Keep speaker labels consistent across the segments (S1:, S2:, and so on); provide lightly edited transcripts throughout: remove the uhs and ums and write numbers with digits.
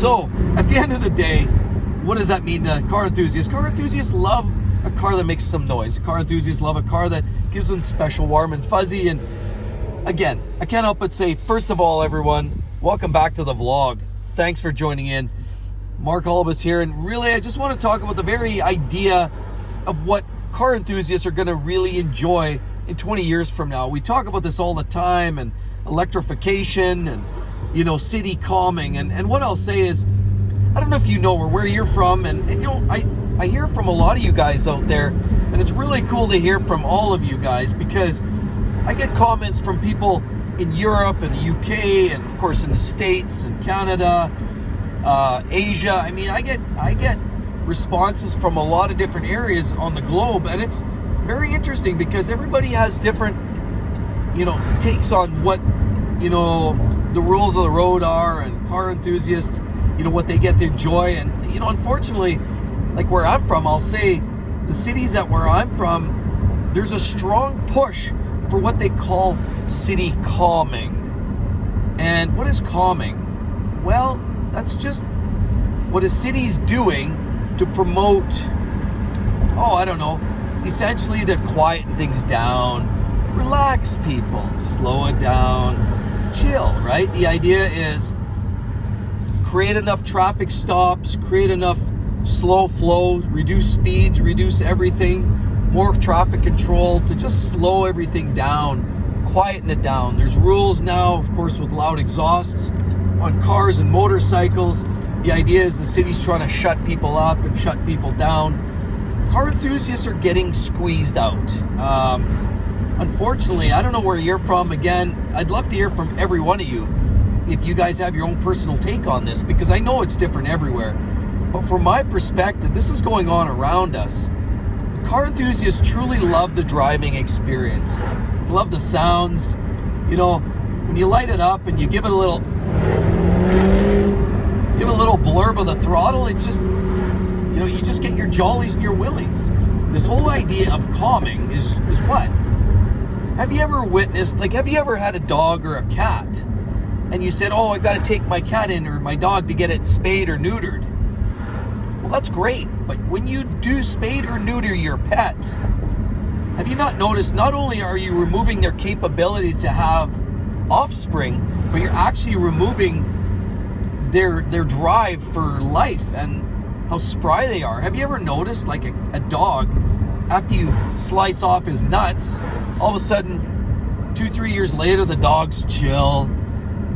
S1: So, at the end of the day, what does that mean to car enthusiasts? Car enthusiasts love a car that makes some noise. Car enthusiasts love a car that gives them special warm and fuzzy. And again, I can't help but say, first of all, everyone, welcome back to the vlog. Thanks for joining in. Mark Holubus here, and really I just want to talk about the very idea of what car enthusiasts are going to really enjoy in 20 years from now. We talk about this all the time, and electrification and, you know, city calming. And what I'll say is, I don't know if you know or where you're from, and you know, I hear from a lot of you guys out there, and it's really cool to hear from all of you guys, because I get comments from people in Europe and the UK, and of course in the States and Canada, Asia. I mean, I get responses from a lot of different areas on the globe, and it's very interesting because everybody has different, you know, takes on what, you know, the rules of the road are, and car enthusiasts, you know, what they get to enjoy. And, you know, unfortunately, like where I'm from, I'll say the cities that where I'm from, there's a strong push for what they call city calming. And what is calming? Well, that's just what a city's doing to promote, I don't know, essentially to quieten things down, relax people, slow it down, chill, right? The idea is create enough traffic stops, create enough slow flow, reduce speeds, reduce everything, more traffic control to just slow everything down, quieten it down. There's rules now, of course, with loud exhausts on cars and motorcycles. The idea is the city's trying to shut people up and shut people down. Car enthusiasts are getting squeezed out. Unfortunately, I don't know where you're from. Again, I'd love to hear from every one of you if you guys have your own personal take on this, because I know it's different everywhere. But from my perspective, this is going on around us. Car enthusiasts truly love the driving experience, love the sounds. You know, when you light it up and you give it a little blurb of the throttle, it's just, you know, you just get your jollies and your willies. This whole idea of calming is what? Have you ever witnessed, like, have you ever had a dog or a cat and you said, I've got to take my cat in or my dog to get it spayed or neutered? Well, that's great, but when you do spade or neuter your pet, have you not noticed not only are you removing their capability to have offspring, but you're actually removing their drive for life and how spry they are? Have you ever noticed, like, a dog, after you slice off his nuts, all of a sudden 2-3 years later the dog's chill,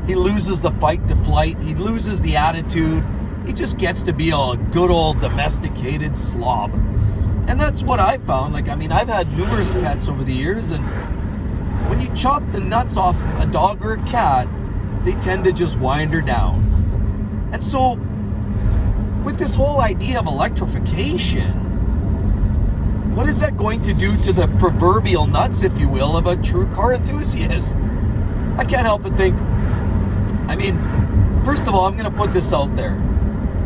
S1: he loses the fight to flight, he loses the attitude, he just gets to be a good old domesticated slob. And that's what I found. Like, I mean, I've had numerous pets over the years, and when you chop the nuts off a dog or a cat, they tend to just wind her down. And so with this whole idea of electrification, what is that going to do to the proverbial nuts, if you will, of a true car enthusiast? I can't help but think, I mean, first of all, I'm going to put this out there.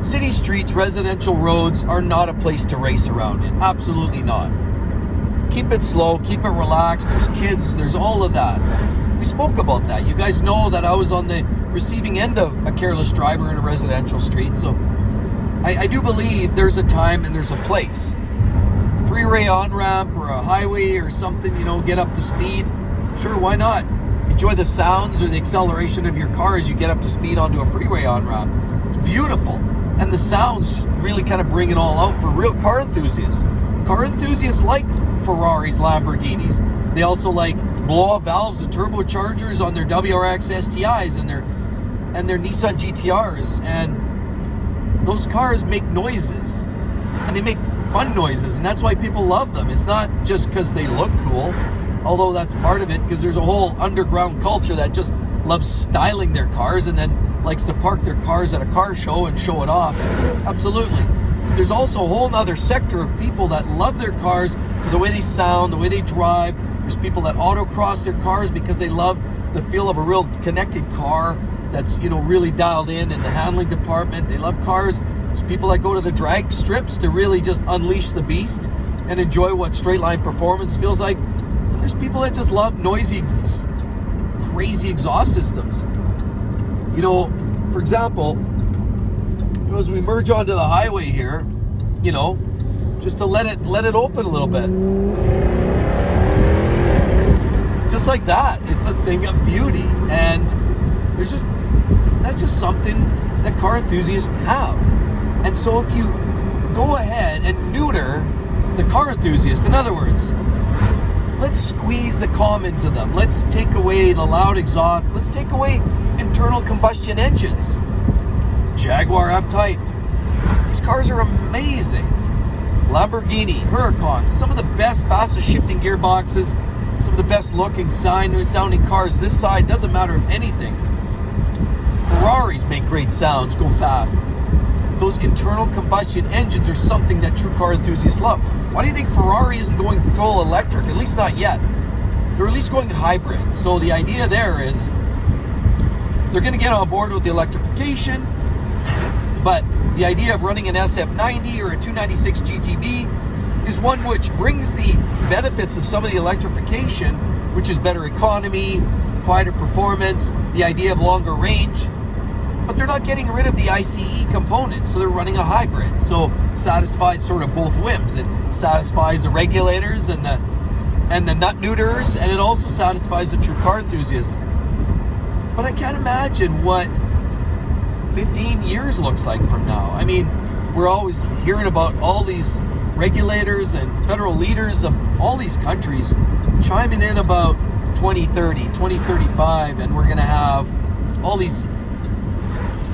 S1: City streets, residential roads are not a place to race around in. Absolutely not. Keep it slow, keep it relaxed. There's kids, there's all of that. We spoke about that. You guys know that I was on the receiving end of a careless driver in a residential street. So I do believe there's a time and there's a place. Freeway on-ramp or a highway or something, you know, get up to speed. Sure, why not? Enjoy the sounds or the acceleration of your car as you get up to speed onto a freeway on-ramp. It's beautiful. And the sounds just really kind of bring it all out for real car enthusiasts. Car enthusiasts like Ferraris, Lamborghinis. They also like blow-off valves and turbochargers on their WRX STIs and their Nissan GTRs. And those cars make noises. And they make fun noises. And that's why people love them. It's not just because they look cool, although that's part of it, because there's a whole underground culture that just loves styling their cars and then likes to park their cars at a car show and show it off. Absolutely. There's also a whole other sector of people that love their cars for the way they sound, the way they drive. There's people that autocross their cars because they love the feel of a real connected car that's, you know, really dialed in the handling department. They love cars. There's people that go to the drag strips to really just unleash the beast and enjoy what straight line performance feels like. And there's people that just love noisy, crazy exhaust systems. You know, for example, as we merge onto the highway here, just to let it open a little bit. Just like that. It's a thing of beauty. And that's just something that car enthusiasts have. And so if you go ahead and neuter the car enthusiast, in other words, let's squeeze the calm into them. Let's take away the loud exhaust. Let's take away internal combustion engines. Jaguar F-Type. These cars are amazing. Lamborghini, Huracan, some of the best, fastest shifting gearboxes, some of the best looking, sounding cars this side, doesn't matter if anything. Ferraris make great sounds, go fast. Those internal combustion engines are something that true car enthusiasts love. Why do you think Ferrari isn't going full electric? At least not yet. They're at least going hybrid. So the idea there is they're going to get on board with the electrification, but the idea of running an SF90 or a 296 GTB is one which brings the benefits of some of the electrification, which is better economy, quieter performance, the idea of longer range, but they're not getting rid of the ICE component, so they're running a hybrid. So satisfies sort of both whims. It satisfies the regulators and the nut neuters, and it also satisfies the true car enthusiasts. But I can't imagine what 15 years looks like from now. I mean, we're always hearing about all these regulators and federal leaders of all these countries chiming in about 2030, 2035, and we're going to have all these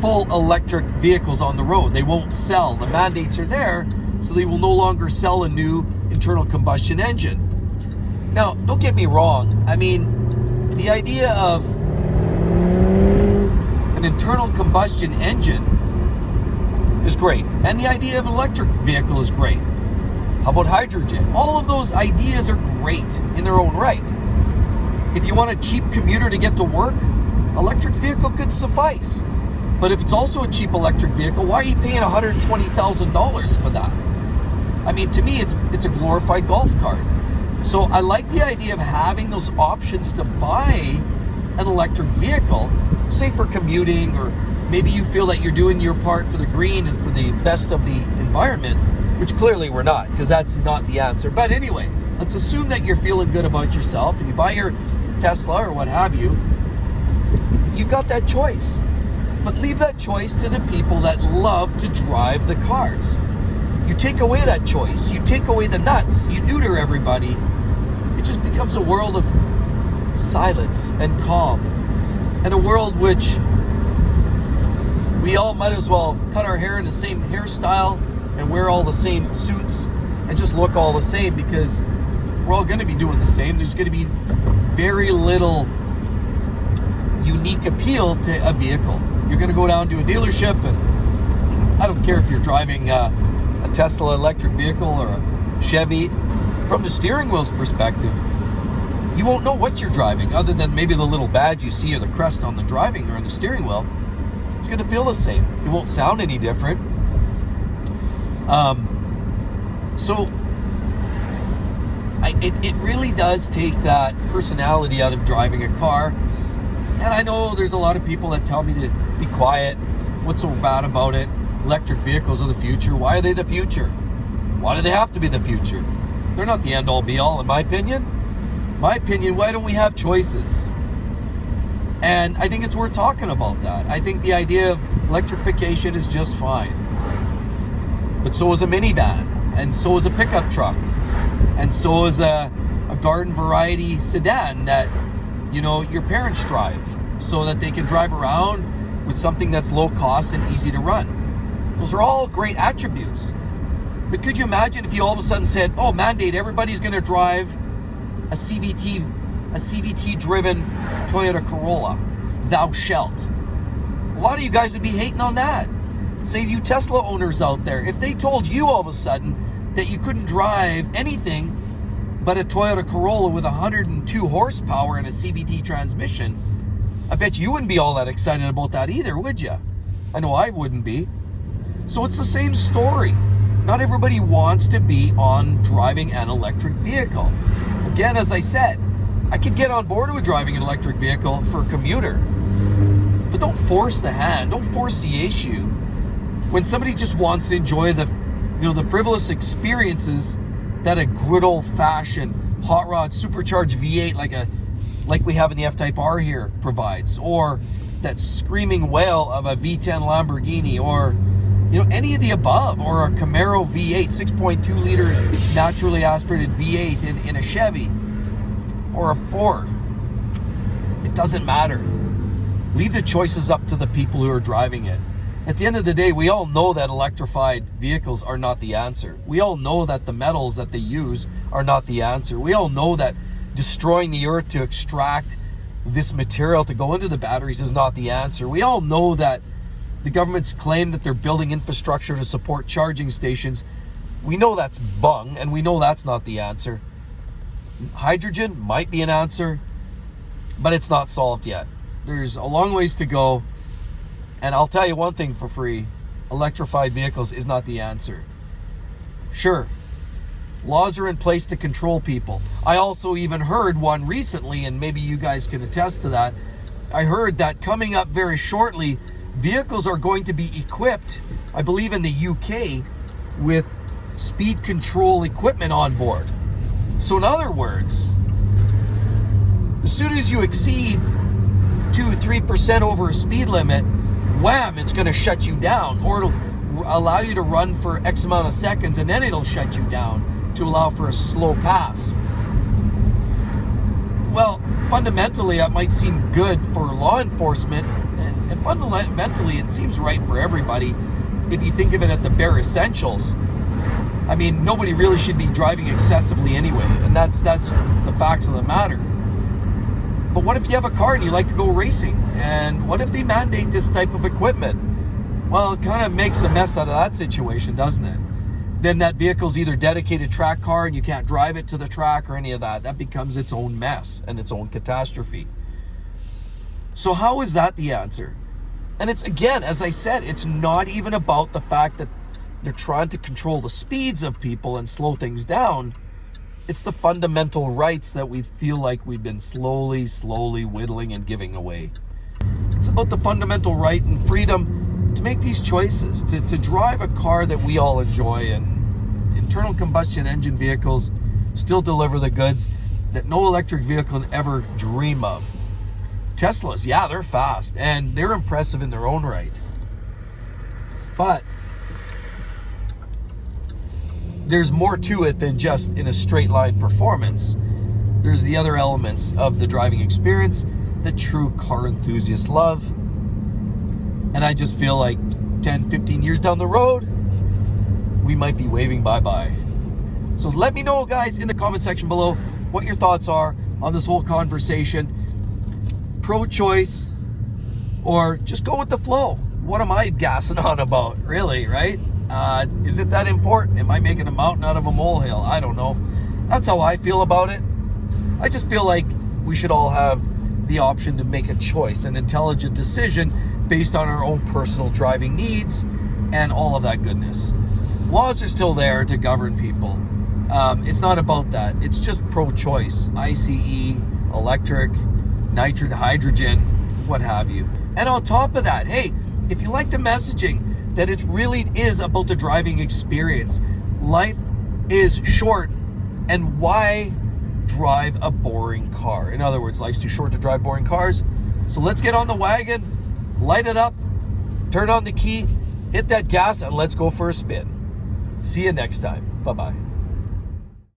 S1: full electric vehicles on the road. They won't sell. The mandates are there, so they will no longer sell a new internal combustion engine. Now, don't get me wrong. I mean, the idea of an internal combustion engine is great, and the idea of an electric vehicle is great. How about hydrogen? All of those ideas are great in their own right. If you want a cheap commuter to get to work, electric vehicle could suffice. But if it's also a cheap electric vehicle, why are you paying $120,000 for that? I mean, to me, it's a glorified golf cart. So I like the idea of having those options to buy an electric vehicle, say for commuting, or maybe you feel that you're doing your part for the green and for the best of the environment, which clearly we're not, because that's not the answer. But anyway, let's assume that you're feeling good about yourself and you buy your Tesla or what have you. You've got that choice. But leave that choice to the people that love to drive the cars. You take away that choice, you take away the nuts, you neuter everybody, it just becomes a world of silence and calm. And a world which we all might as well cut our hair in the same hairstyle and wear all the same suits and just look all the same, because we're all going to be doing the same. There's going to be very little unique appeal to a vehicle. You're going to go down to a dealership, and I don't care if you're driving a Tesla electric vehicle or a Chevy. From the steering wheel's perspective, you won't know what you're driving, other than maybe the little badge you see or the crest on the driving or on the steering wheel. It's going to feel the same. It won't sound any different. It really does take that personality out of driving a car. And I know there's a lot of people that tell me to be quiet. What's so bad about it? Electric vehicles are the future. Why are they the future? Why do they have to be the future? They're not the end-all be-all, in my opinion. Why don't we have choices? And I think it's worth talking about that. I think the idea of electrification is just fine. But so is a minivan, and so is a pickup truck, and so is a garden variety sedan that your parents drive, so that they can drive around with something that's low cost and easy to run. Those are all great attributes. But could you imagine if you all of a sudden said, mandate, everybody's going to drive a CVT driven Toyota Corolla, thou shalt. A lot of you guys would be hating on that. Say you Tesla owners out there, if they told you all of a sudden that you couldn't drive anything but a Toyota Corolla with 102 horsepower and a CVT transmission, I bet you wouldn't be all that excited about that either, would you? I know I wouldn't be. So it's the same story. Not everybody wants to be on driving an electric vehicle. Again, as I said, I could get on board with driving an electric vehicle for a commuter. But don't force the hand. Don't force the issue. when somebody just wants to enjoy the frivolous experiences that a good old-fashioned hot rod supercharged V8 like we have in the F-Type R here provides, or that screaming whale of a V10 Lamborghini, or any of the above, or a Camaro V8 6.2 liter naturally aspirated V8 in a Chevy or a Ford. It doesn't matter. Leave the choices up to the people who are driving it. At the end of the day, we all know that electrified vehicles are not the answer. We all know that the metals that they use are not the answer. We all know that destroying the earth to extract this material to go into the batteries is not the answer. We all know that the government's claim that they're building infrastructure to support charging stations, we know that's bung, and we know that's not the answer. Hydrogen might be an answer, but it's not solved yet. There's a long ways to go. And I'll tell you one thing for free, electrified vehicles is not the answer. Sure, laws are in place to control people. I also even heard one recently, and maybe you guys can attest to that. I heard that coming up very shortly, vehicles are going to be equipped, I believe in the UK, with speed control equipment on board. So in other words, as soon as you exceed 2-3% over a speed limit, wham, it's going to shut you down, or it'll allow you to run for X amount of seconds, and then it'll shut you down to allow for a slow pass. Well, fundamentally, that might seem good for law enforcement, and fundamentally, it seems right for everybody if you think of it at the bare essentials. I mean, nobody really should be driving excessively anyway, and that's the facts of the matter. But what if you have a car and you like to go racing? And what if they mandate this type of equipment? Well, it kind of makes a mess out of that situation, doesn't it? Then that vehicle's either dedicated track car and you can't drive it to the track or any of that. That becomes its own mess and its own catastrophe. So how is that the answer? And it's, again, as I said, it's not even about the fact that they're trying to control the speeds of people and slow things down. It's the fundamental rights that we feel like we've been slowly whittling and giving away. It's about the fundamental right and freedom to make these choices, to drive a car that we all enjoy, and internal combustion engine vehicles still deliver the goods that no electric vehicle can ever dream of. Teslas, yeah, they're fast and they're impressive in their own right. But there's more to it than just in a straight line performance. There's the other elements of the driving experience that true car enthusiasts love. And I just feel like 10, 15 years down the road, we might be waving bye-bye. So let me know, guys, in the comment section below what your thoughts are on this whole conversation. Pro-choice, or just go with the flow. What am I gassing on about, really, right? Is it that important? Am I making a mountain out of a molehill? I don't know. That's how I feel about it. I just feel like we should all have the option to make a choice, an intelligent decision based on our own personal driving needs and all of that goodness. Laws are still there to govern people. It's not about that. It's just pro-choice. ICE, electric, nitrogen, hydrogen, what have you. And on top of that, hey, if you like the messaging, that it really is about the driving experience. Life is short, and why drive a boring car? In other words, life's too short to drive boring cars. So let's get on the wagon, light it up, turn on the key, hit that gas, and let's go for a spin. See you next time. Bye-bye.